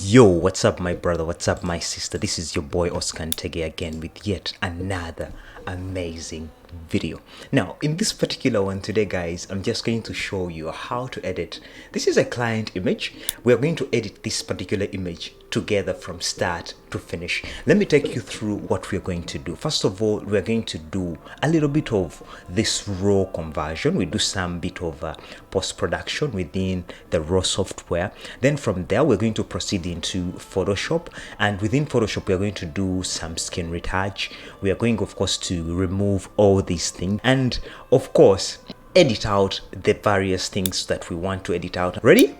Yo, what's up my brother, what's up my sister? This is your boy Oscar Ntege again with yet another amazing video. Now in this particular one today guys, I'm just going to show you how to edit. This is a client image. We're going to edit this particular image together from start to finish. Let me take you through what we're going to do. First of all, we're going to do a little bit of this raw conversion. We do some bit of post-production within the raw software. Then from there we're going to proceed into Photoshop, and within Photoshop we're going to do some skin retouch. We are going of course to remove all these things and of course edit out the various things that we want to edit out. Ready?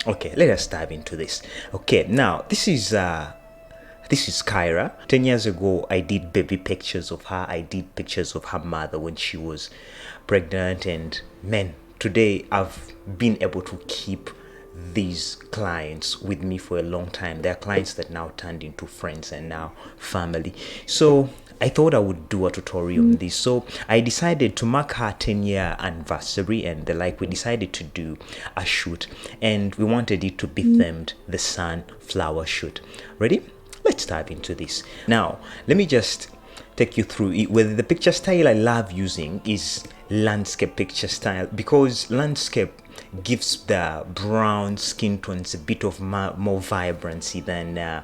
Okay, let us dive into this. Okay, now this is Kyra. 10 years ago I did baby pictures of her. I did pictures of her mother when she was pregnant, and man, today I've been able to keep these clients with me for a long time. They're clients that now turned into friends and now family. So I thought I would do a tutorial on this. So I decided to mark her 10-year anniversary and we decided to do a shoot, and we wanted it to be themed the sunflower shoot. Ready? Let's dive into this. Now let me just take you through it. Whether the picture style I love using is landscape picture style, because landscape gives the brown skin tones a bit of more vibrancy than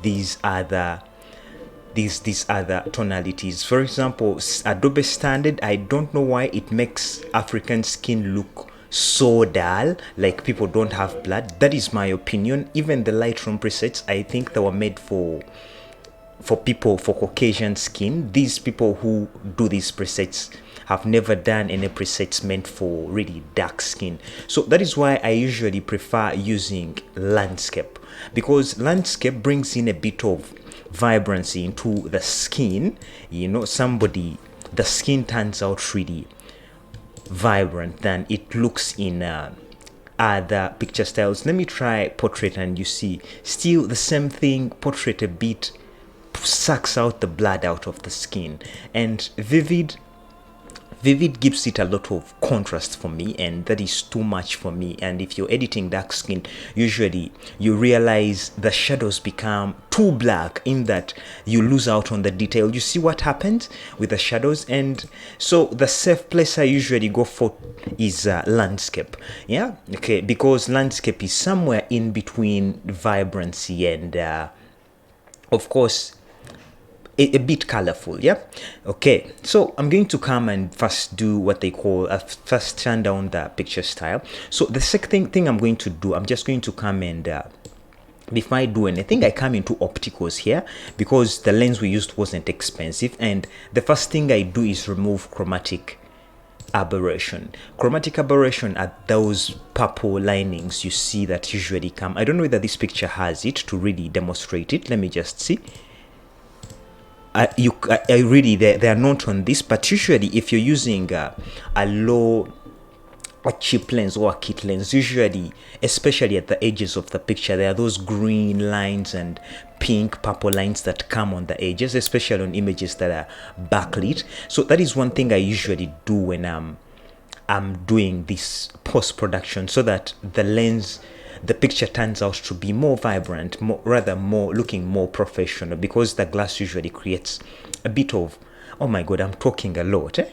these other tonalities. For example, Adobe Standard, I don't know why it makes African skin look so dull, like people don't have blood. That is my opinion. Even the Lightroom presets, I think they were made for people for Caucasian skin. These people who do these presets have never done any presets meant for really dark skin. So that is why I usually prefer using landscape, because landscape brings in a bit of vibrancy into the skin. You know, the skin turns out really vibrant than it looks in other picture styles. Let me try portrait and you see still the same thing. Portrait a bit sucks out the blood out of the skin, and vivid gives it a lot of contrast for me, and that is too much for me. And if you're editing dark skin, usually you realize the shadows become too black, in that you lose out on the detail. You see what happens with the shadows? And so the safe place I usually go for is landscape. Yeah, okay, because landscape is somewhere in between vibrancy and of course a bit colorful. Yeah, okay, so I'm going to come and first do what they call first turn down the picture style. So the second thing I'm going to do, I'm just going to come and before I do anything, I come into opticals here, because the lens we used wasn't expensive, and the first thing I do is remove chromatic aberration. Chromatic aberration are those purple linings you see that usually come. I don't know whether this picture has it to really demonstrate it. Let me just see. I really, they are not on this, but usually if you're using a cheap lens or a kit lens, usually, especially at the edges of the picture, there are those green lines and pink purple lines that come on the edges, especially on images that are backlit. So that is one thing I usually do when I'm doing this post-production, so that the picture turns out to be more vibrant, looking more professional, because the glass usually creates a bit of, oh my god, I'm talking a lot, eh?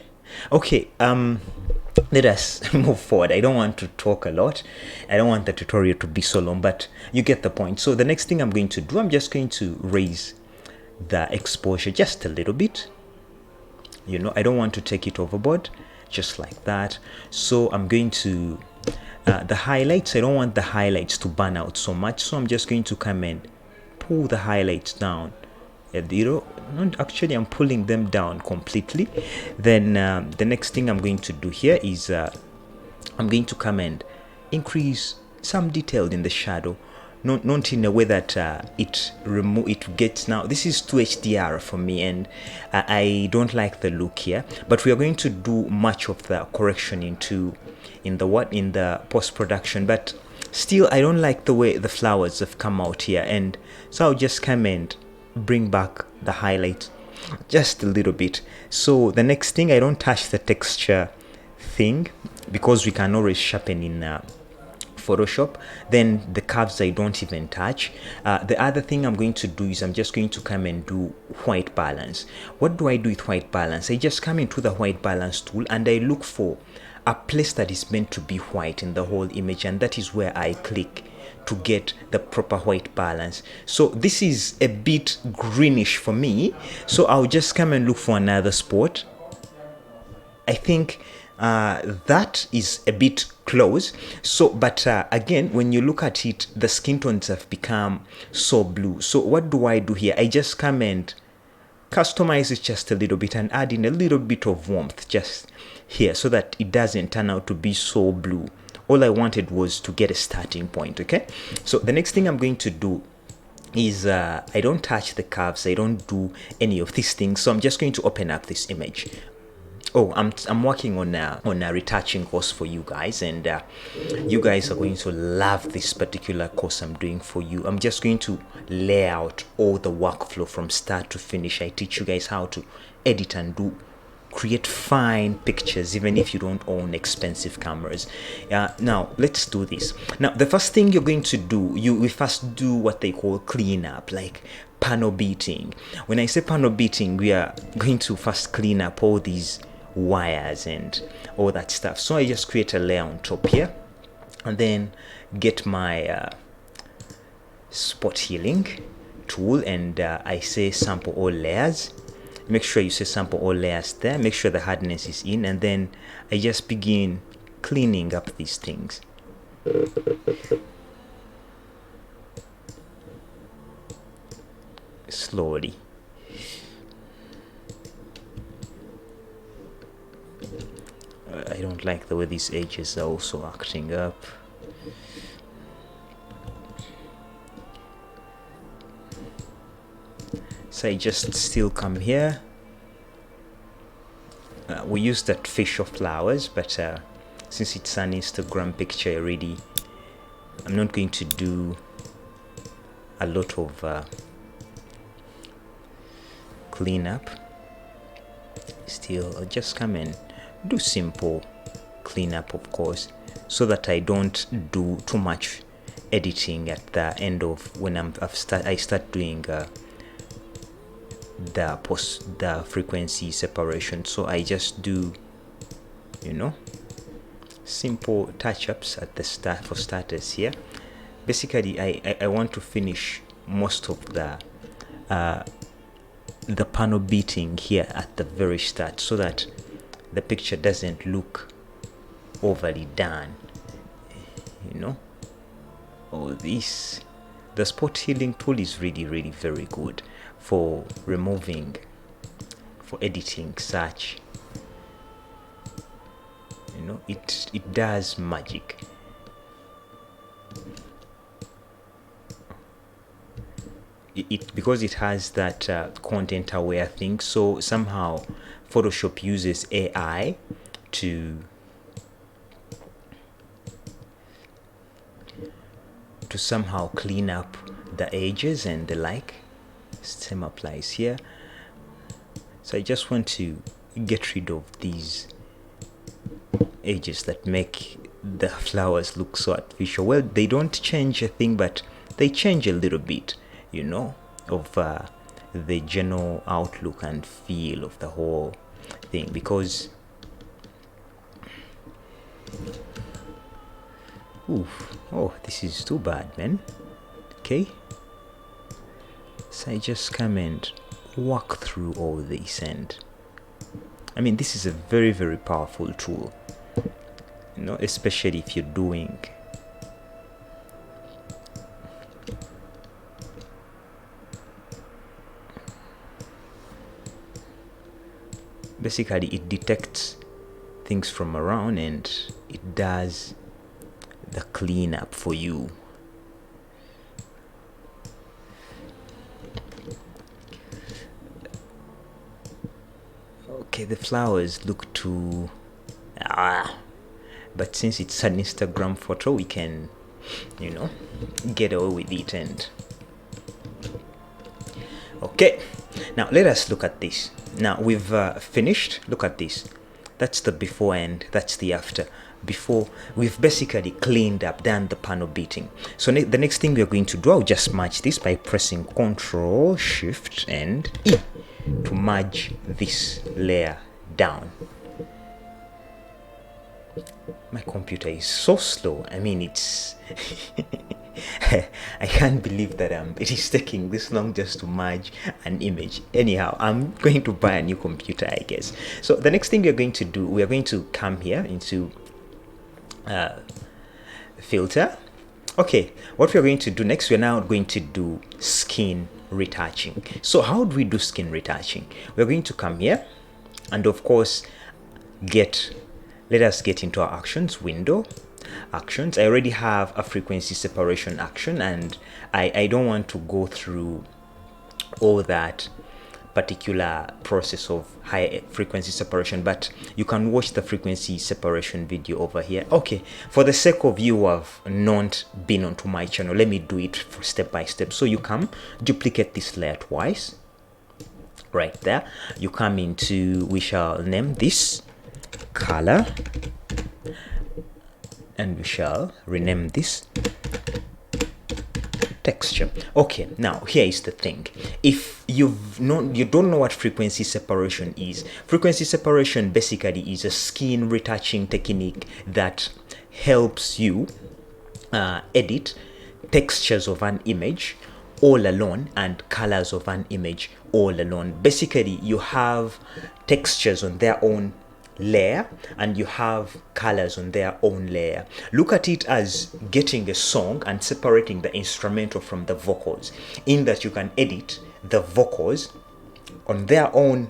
Okay, let us move forward. I don't want to talk a lot. I don't want the tutorial to be so long, but you get the point. So the next thing I'm going to do, I'm just going to raise the exposure just a little bit. You know, I don't want to take it overboard, just like that. So I'm going to the highlights, I don't want the highlights to burn out so much, so I'm just going to come and pull the highlights down a little. Not actually, I'm pulling them down completely. Then the next thing I'm going to do here is I'm going to come and increase some detail in the shadow, not in a way that it gets, now this is too HDR for me, and I don't like the look here. But we are going to do much of the correction in the post-production, but still I don't like the way the flowers have come out here, and so I'll just come and bring back the highlight just a little bit. So the next thing, I don't touch the texture thing, because we can always sharpen in Photoshop. Then the curves I don't even touch. The other thing I'm going to do is I'm just going to come and do white balance. What do I do with white balance? I just come into the white balance tool and I look for a place that is meant to be white in the whole image, and that is where I click to get the proper white balance. So this is a bit greenish for me, so I'll just come and look for another spot. I think that is a bit close. So but again, when you look at it, the skin tones have become so blue. So what do I do here? I just come and customize it just a little bit and add in a little bit of warmth just here so that it doesn't turn out to be so blue. All I wanted was to get a starting point. Okay, so the next thing I'm going to do is I don't touch the curves, I don't do any of these things. So I'm just going to open up this image. Oh, I'm working on a retouching course for you guys, and you guys are going to love this particular course I'm doing for you. I'm just going to lay out all the workflow from start to finish. I teach you guys how to edit and create fine pictures even if you don't own expensive cameras. Now let's do this. Now the first thing you're going to do, we first do what they call cleanup, like panel beating. When I say panel beating, we are going to first clean up all these wires and all that stuff. So I just create a layer on top here and then get my spot healing tool, and I say sample all layers. Make sure you say sample all layers there, make sure the hardness is in, and then I just begin cleaning up these things. Slowly. I don't like the way these edges are also acting up. So I just still come here. We use that fish of flowers, but since it's an Instagram picture already, I'm not going to do a lot of cleanup. Still, I'll just come and do simple cleanup, of course, so that I don't do too much editing at the end of when I start doing the frequency separation. So I just do, you know, simple touch-ups at the start for starters here. Basically I want to finish most of the panel beating here at the very start so that the picture doesn't look overly done, you know. The spot healing tool is really very good for editing such, you know, it does magic. Because it has that content aware thing, so somehow Photoshop uses AI to somehow clean up the edges and the like. Same applies here. So I just want to get rid of these edges that make the flowers look so artificial. Well, they don't change a thing, but they change a little bit, you know, of the general outlook and feel of the whole thing. Because oh, this is too bad, man. Okay, so I just come and walk through all this, and I mean, this is a very powerful tool, you know, especially if you're doing basically it detects things from around and it does the cleanup for you. Okay, the flowers look too but since it's an Instagram photo, we can, you know, get away with it. And okay, now let us look at this. Now we've finished. Look at this. That's the before and that's the after. before we've basically cleaned up, done the panel beating. So the next thing we're going to do, I'll just merge this by pressing Ctrl Shift and E to merge this layer down. My computer is so slow. I mean, it's I can't believe that it is taking this long just to merge an image. Anyhow, I'm going to buy a new computer, I guess. So the next thing we're going to do, we're going to come here into filter. Okay, what we're going to do next, we're now going to do skin retouching. So how do we do skin retouching? We're going to come here and of course let us get into our actions window. Actions, I already have a frequency separation action, and I don't want to go through all that particular process of high frequency separation, but you can watch the frequency separation video over here. Okay, for the sake of you who have not been onto my channel, let me do it for step by step. So you come duplicate this layer twice, right there. You come into, we shall name this color, and we shall rename this texture. Okay, now here is the thing. If you don't know what frequency separation is, frequency separation basically is a skin retouching technique that helps you edit textures of an image all alone and colors of an image all alone. Basically, you have textures on their own layer and you have colors on their own layer. Look at it as getting a song and separating the instrumental from the vocals, in that you can edit the vocals on their own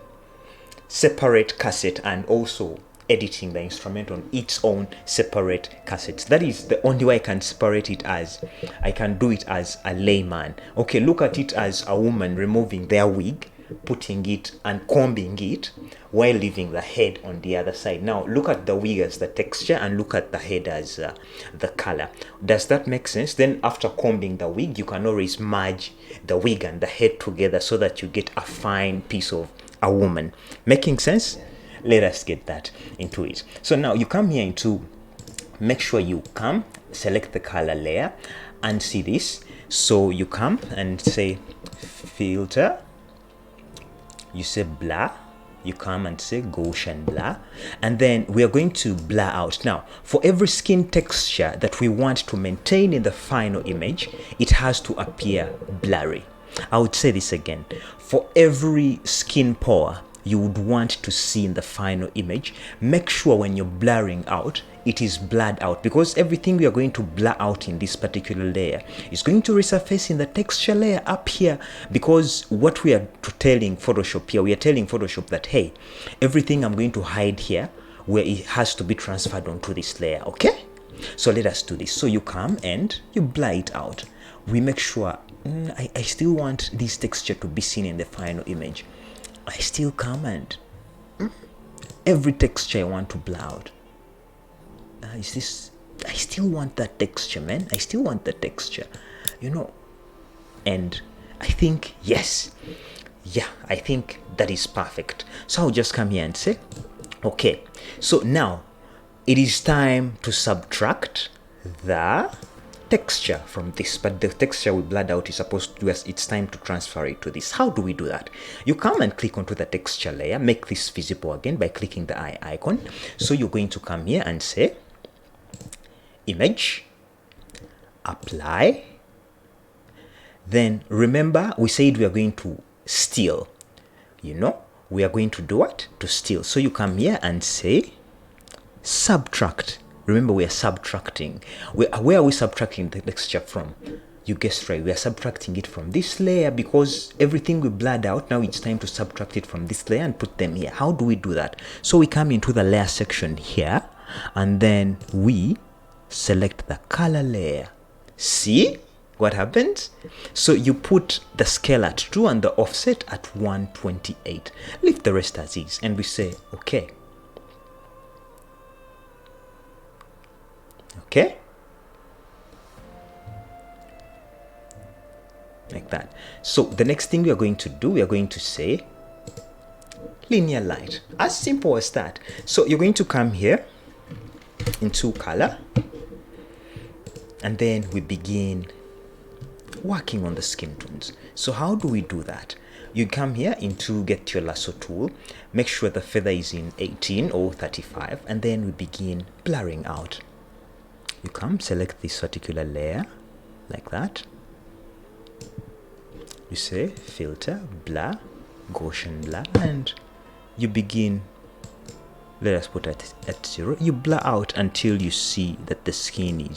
separate cassette and also editing the instrument on its own separate cassettes. That is the only way I can separate it, as I can do it as a layman. Okay, look at it as a woman removing their wig, putting it and combing it while leaving the head on the other side. Now look at the wig as the texture and look at the head as the color. Does that make sense? Then after combing the wig, you can always merge the wig and the head together so that you get a fine piece of a woman. Making sense? Let us get that into it. So now you come here into, make sure you come select the color layer and see this. So you come and say filter, you say blur, you come and say Gaussian blur, and then we are going to blur out. Now for every skin texture that we want to maintain in the final image, it has to appear blurry. I would say this again. For every skin pore you would want to see in the final image, make sure when you're blurring out, it is blurred out, because everything we are going to blur out in this particular layer is going to resurface in the texture layer up here. Because what we are telling Photoshop here, we are telling Photoshop that, hey, everything I'm going to hide here, where it has to be transferred onto this layer. Okay, so let us do this. So you come and you blur it out. We make sure I still want this texture to be seen in the final image. I still come and every texture I want to blur out. Is this? I still want that texture, man. I still want the texture, you know. And I think, yes, yeah, I think that is perfect. So I'll just come here and say, okay, so now it is time to subtract the texture from this, but the texture we blurred out is supposed to, it's time to transfer it to this. How do we do that? You come and click onto the texture layer, make this visible again by clicking the eye icon. So you're going to come here and say image, apply. Then remember we said we are going to steal, you know, we are going to do what? To steal. So you come here and say subtract. Remember, we are subtracting. Where are we subtracting the texture from? You guessed right, we are subtracting it from this layer, because everything we blurred out, now it's time to subtract it from this layer and put them here. How do we do that? So we come into the layer section here and then we select the color layer. See what happens? So you put the scale at 2 and the offset at 128. Leave the rest as is and we say okay. Okay, like that. So the next thing we are going to do, we are going to say linear light. As simple as that. So you're going to come here into color, and then we begin working on the skin tones. So how do we do that? You come here into get your lasso tool, make sure the feather is in 18 or 35, and then we begin blurring out. You come, select this particular layer like that. You say filter, blur, Gaussian blur, and you begin, let us put it at 0. You blur out until you see that the skin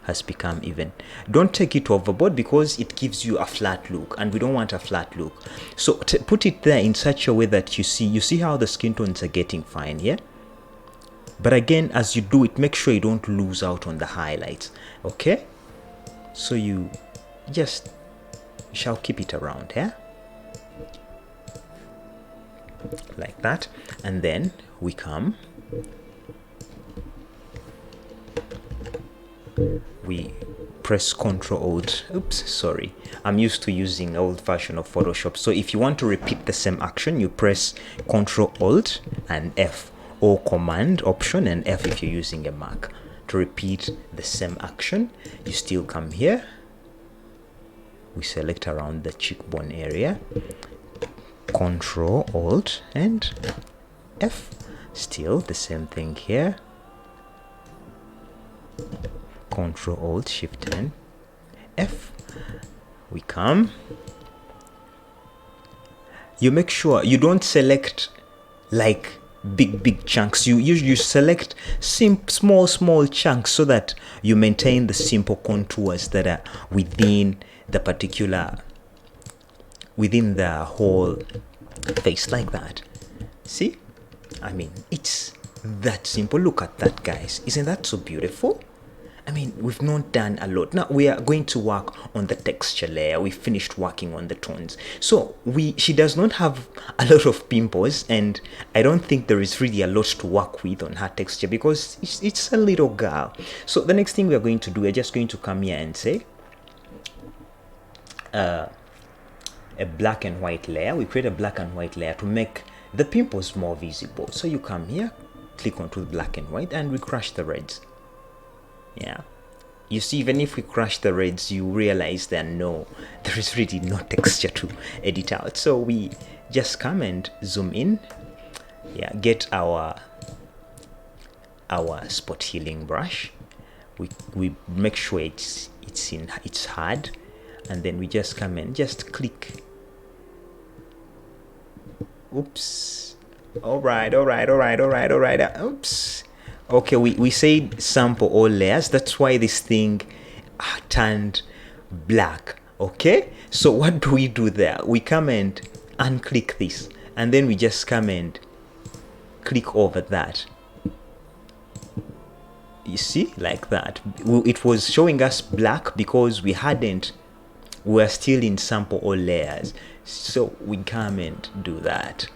has become even. Don't take it overboard because it gives you a flat look, and we don't want a flat look. So put it there in such a way that you see how the skin tones are getting fine here. But again, as you do it, make sure you don't lose out on the highlights. Okay, so you shall keep it around here, like that, and then we come, we press Ctrl Alt. Oops, sorry, I'm used to using old version of Photoshop. So if you want to repeat the same action, you press Ctrl Alt and F, or Command Option and F if you're using a Mac. To repeat the same action, you still come here, we select around the cheekbone area, Ctrl Alt and F, still the same thing here, Ctrl Alt Shift and F. We come, you make sure you don't select like big chunks. You select small chunks so that you maintain the simple contours that are within the whole face, like that. See, I mean, it's that simple. Look at that, guys. Isn't that so beautiful? I mean, we've not done a lot. Now we are going to work on the texture layer. We finished working on the tones. So she does not have a lot of pimples, and I don't think there is really a lot to work with on her texture because it's a little girl. So the next thing we are going to do, we're just going to come here and say a black and white layer. We create a black and white layer to make the pimples more visible. So you come here, click onto the black and white, and we crush the reds. Yeah, you see, even if we crush the reds, you realize that there is really no texture to edit out. So we just come and zoom in. Yeah, get our spot healing brush. We make sure it's hard, and then we just come and just click. Oops. All right. Oops. Okay, we said sample all layers. That's why this thing turned black. Okay, so what do we do there? We come and unclick this, and then we just come and click over that. You see, like that. It was showing us black because we were still in sample all layers. So we come and do that.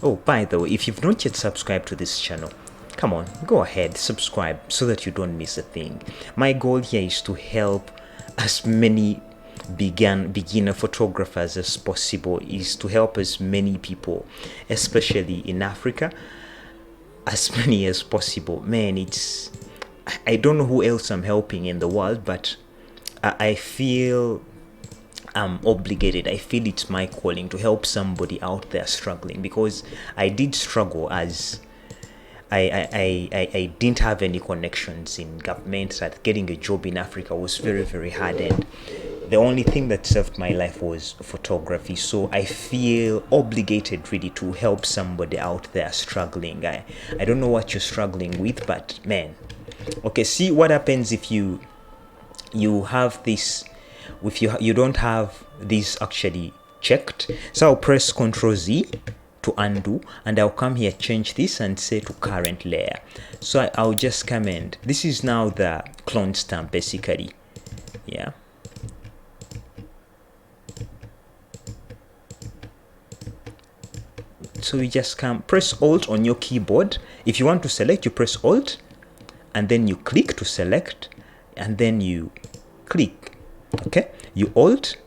Oh, by the way, if you've not yet subscribed to this channel, come on, go ahead, subscribe so that you don't miss a thing. My goal here is to help as many beginner photographers as possible, is to help as many people, especially in Africa, as many as possible. Man, I don't know who else I'm helping in the world, but I feel I'm obligated. I feel it's my calling to help somebody out there struggling, because I did struggle as I didn't have any connections in government. That getting a job in Africa was very hard, and the only thing that saved my life was photography. So I feel obligated really to help somebody out there struggling. I don't know what you're struggling with, but man, okay, see what happens if you have this, if you don't have this actually checked. So I'll press Ctrl Z to undo, and I'll come here, change this and say to current layer. So I'll just come and this is now the clone stamp basically. Yeah, so you just come, press Alt on your keyboard. If you want to select, you press Alt and then you click to select, and then you click. Okay, you alt,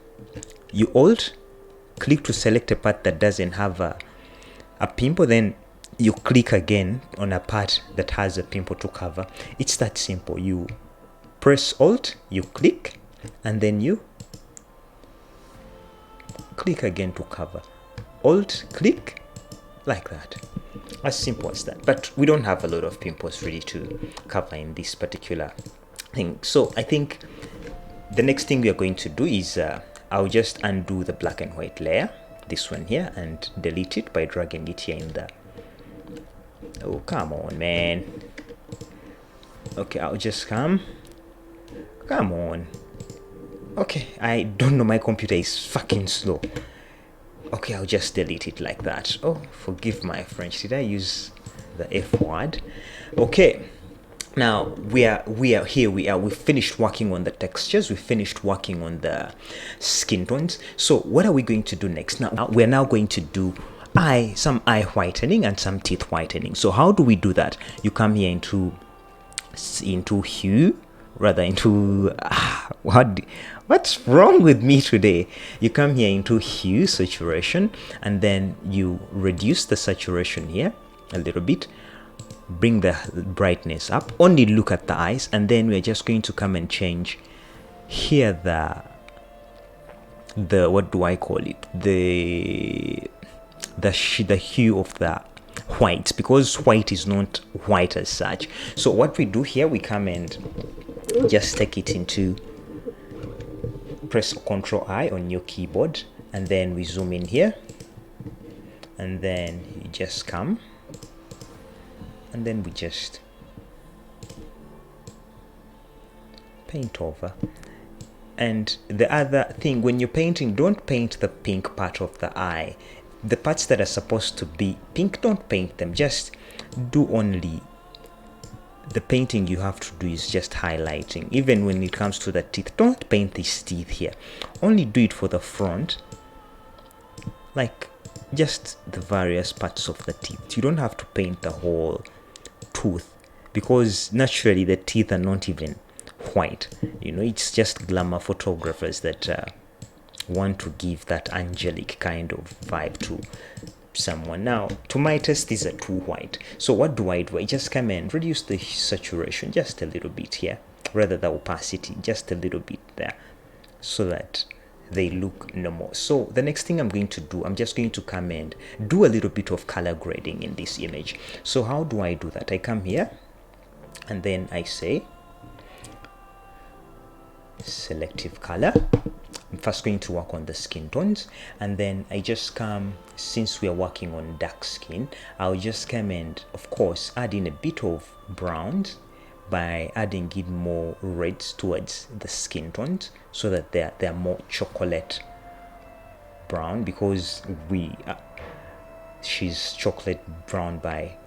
click to select a part that doesn't have a pimple, then you click again on a part that has a pimple to cover. It's that simple. You press Alt, you click, and then you click again to cover. Alt, click, like that. As simple as that. But we don't have a lot of pimples ready to cover in this particular thing. So I think the next thing we are going to do is I'll just undo the black and white layer, this one here, and delete it by dragging it here in the... Oh, come on, man. Okay, I'll just come on. Okay, I don't know, my computer is fucking slow. Okay, I'll just delete it like that. Oh, forgive my French. Did I use the F word? Okay. Now we are here. We finished working on the textures. We finished working on the skin tones. So what are we going to do next? Now we're now going to do some eye whitening and some teeth whitening. So how do we do that? You come here into hue, rather into what's wrong with me today? You come here into hue, saturation, and then you reduce the saturation here a little bit, bring the brightness up, only look at the eyes, and then we're just going to come and change here the what do I call it, the hue of the white, because white is not white as such. So what we do here, we come and just take it into, press Ctrl I on your keyboard, and then we zoom in here, and then you just come, and then we just paint over. And the other thing, when you're painting, don't paint the pink part of the eye. The parts that are supposed to be pink, don't paint them. Just do only the painting you have to do is just highlighting. Even when it comes to the teeth, don't paint these teeth here. Only do it for the front, like just the various parts of the teeth. You don't have to paint the whole tooth, because naturally the teeth are not even white. You know, it's just glamour photographers that want to give that angelic kind of vibe to someone. Now, to my taste, these are too white. So what do? I just come and reduce the saturation just a little bit here, rather the opacity just a little bit there, so that they look normal. So the next thing I'm going to do, I'm just going to come and do a little bit of color grading in this image. So how do I do that? I come here and then I say selective color. I'm first going to work on the skin tones, and then I just come, since we are working on dark skin, I'll just come and of course add in a bit of browns by adding in more reds towards the skin tones, so that they're more chocolate brown, because she's chocolate brown by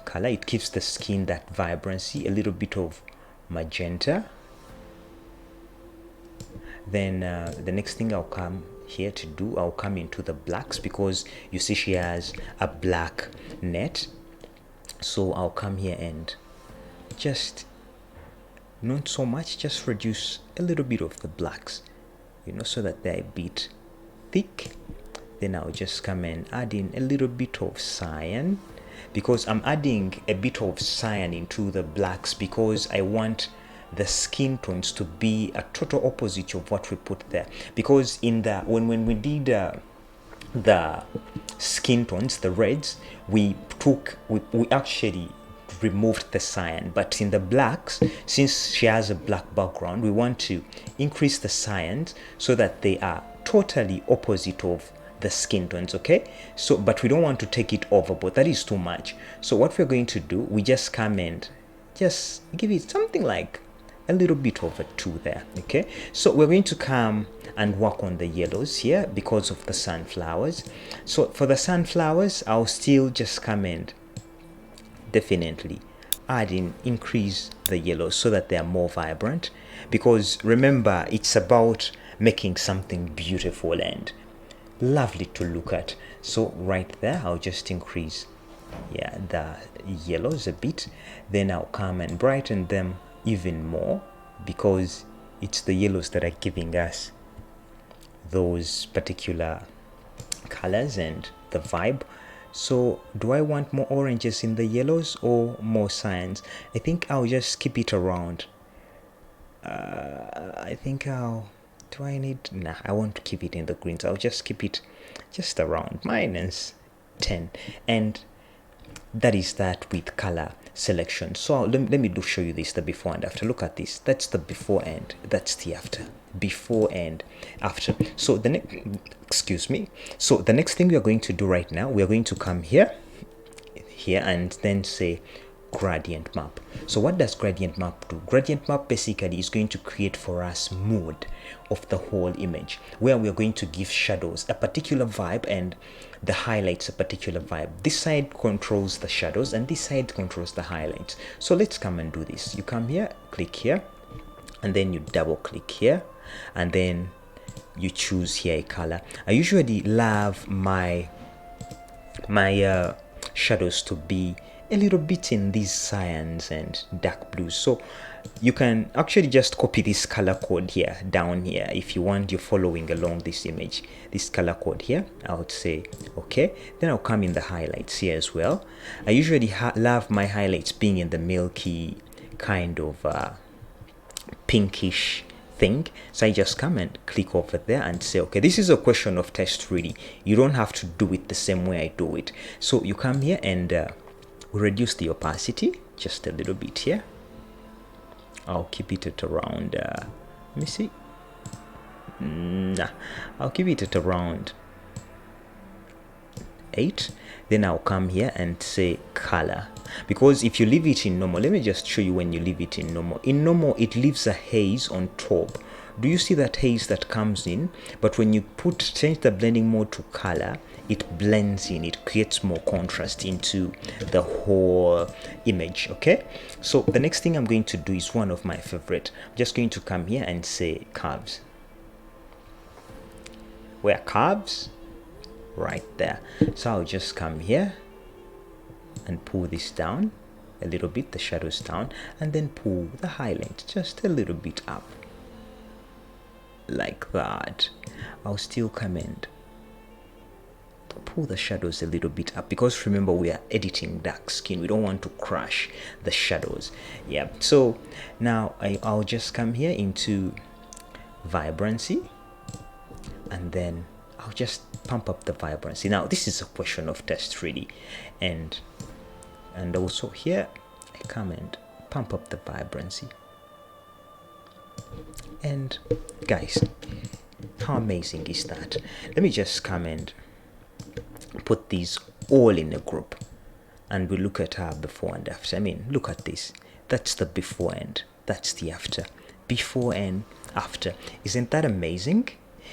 color. It gives the skin that vibrancy, a little bit of magenta. Then the next thing I'll come here to do, I'll come into the blacks, because you see she has a black net. So I'll come here and just, not so much, just reduce a little bit of the blacks, you know, so that they're a bit thick. Then I'll just come and add in a little bit of cyan, because I'm adding a bit of cyan into the blacks because I want the skin tones to be a total opposite of what we put there. Because in the when we did the skin tones, the reds, we actually removed the cyan, but in the blacks, since she has a black background, we want to increase the cyans so that they are totally opposite of the skin tones. Okay, so but we don't want to take it overboard, that is too much. So what we're going to do, we just come and just give it something like a little bit of a 2 there. Okay, so we're going to come and work on the yellows here because of the sunflowers. So for the sunflowers, I'll still just come and definitely increase the yellows so that they are more vibrant, because remember, it's about making something beautiful and lovely to look at. So right there, I'll just increase the yellows a bit. Then I'll come and brighten them even more, because it's the yellows that are giving us those particular colors and the vibe. So do I want more oranges in the yellows or more cyans? I think I'll just keep it around. I think do I need, nah, I won't keep it in the greens. I'll just keep it just around -10. And that is that with color selection. So let me show you this, the before and after. Look at this. That's the before and that's the after. Before and after. So the next, excuse me, so the next thing we are going to do right now, we are going to come here and then say gradient map. So what does gradient map do? Gradient map basically is going to create for us mood of the whole image, where we are going to give shadows a particular vibe and the highlights a particular vibe. This side controls the shadows and this side controls the highlights. So let's come and do this. You come here, click here, and then you double click here, and then you choose here a color. I usually love my shadows to be a little bit in these cyans and dark blues. So you can actually just copy this color code here down here if you want, you're following along this image, this color code here. I would say okay, then I'll come in the highlights here as well. I usually love my highlights being in the milky kind of pinkish thing. So I just come and click over there and say okay, this is a question of taste really. You don't have to do it the same way I do it. So you come here and reduce the opacity just a little bit here. I'll keep it at around let me see, I'll keep it at around 8. Then I'll come here and say color, because if you leave it in normal, let me just show you when you leave it in normal. In normal it leaves a haze on top. Do you see that haze that comes in? But when you change the blending mode to color, it blends in, it creates more contrast into the whole image. Okay, so the next thing I'm going to do is one of my favorite. I'm just going to come here and say curves. Where curves? Right there. So I'll just come here and pull this down a little bit, the shadows down, and then pull the highlight just a little bit up like that. I'll still come and pull the shadows a little bit up, because remember we are editing dark skin, we don't want to crush the shadows. Yeah, so now I'll just come here into vibrancy, and then I'll just pump up the vibrancy. Now this is a question of taste really, and also here I come and pump up the vibrancy. And guys, how amazing is that? Let me just come and put these all in a group and we look at our before and after. I mean, look at this. That's the before and that's the after. Before and after. Isn't that amazing?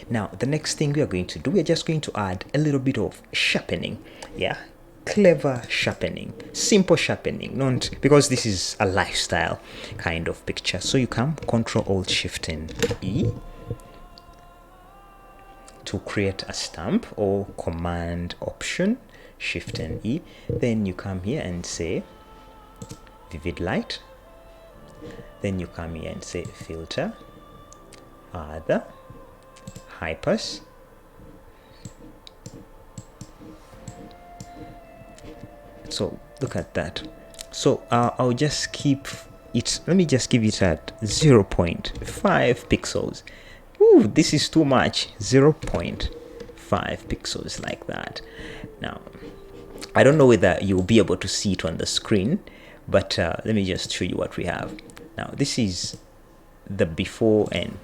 Now the next thing we are going to do, we are just going to add a little bit of sharpening. Yeah, clever sharpening, simple sharpening, not because this is a lifestyle kind of picture. So you come Ctrl Alt Shift and E to create a stamp, or Command Option Shift and E. Then you come here and say vivid light. Then you come here and say filter, other, high pass. So look at that. So I'll just keep it, let me just give it at 0.5 pixels. Ooh, this is too much. 0.5 pixels like that. Now I don't know whether you'll be able to see it on the screen, but let me just show you what we have. Now this is the before and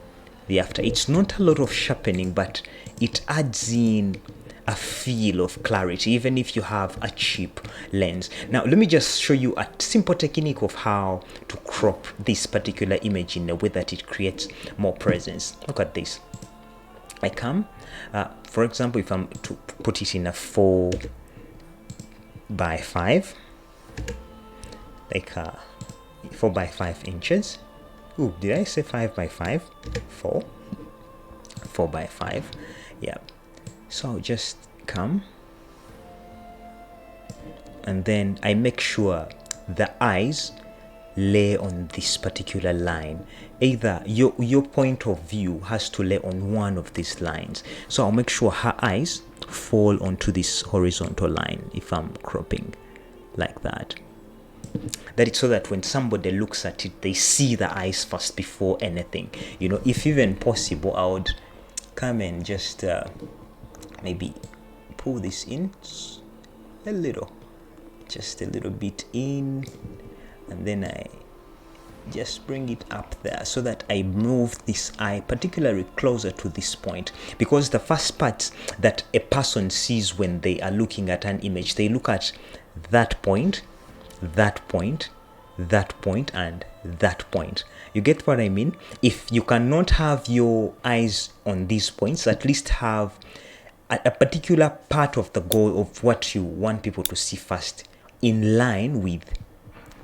the after. It's not a lot of sharpening, but it adds in a feel of clarity even if you have a cheap lens. Now let me just show you a simple technique of how to crop this particular image in a way that it creates more presence. Look at this. I come for example, if I'm to put it in a 4x5, like 4x5 inches. Ooh, did I say 5x5? 4x5. Yeah. So I'll just come and then I make sure the eyes lay on this particular line. Either your point of view has to lay on one of these lines. So I'll make sure her eyes fall onto this horizontal line if I'm cropping like that. That is so that when somebody looks at it, they see the eyes first before anything. You know, if even possible, I would come and just maybe pull this in a little, just a little bit in, and then I just bring it up there so that I move this eye particularly closer to this point, because the first part that a person sees when they are looking at an image, they look at that point, that point, that point, and that point. You get what I mean? If you cannot have your eyes on these points, at least have a particular part of the goal of what you want people to see first in line with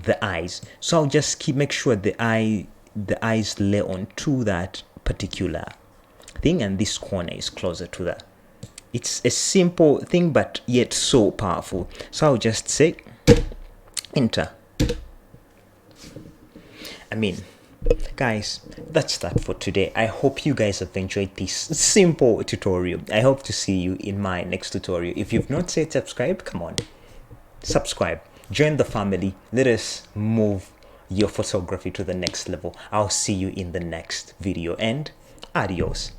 the eyes. So I'll just make sure the eyes lay onto that particular thing, and this corner is closer to that. It's a simple thing, but yet so powerful. So I'll just say enter. I mean, guys, that's that for today. I hope you guys have enjoyed this simple tutorial. I hope to see you in my next tutorial. If you've not said subscribe, come on, subscribe, join the family. Let us move your photography to the next level. I'll see you in the next video, and adios.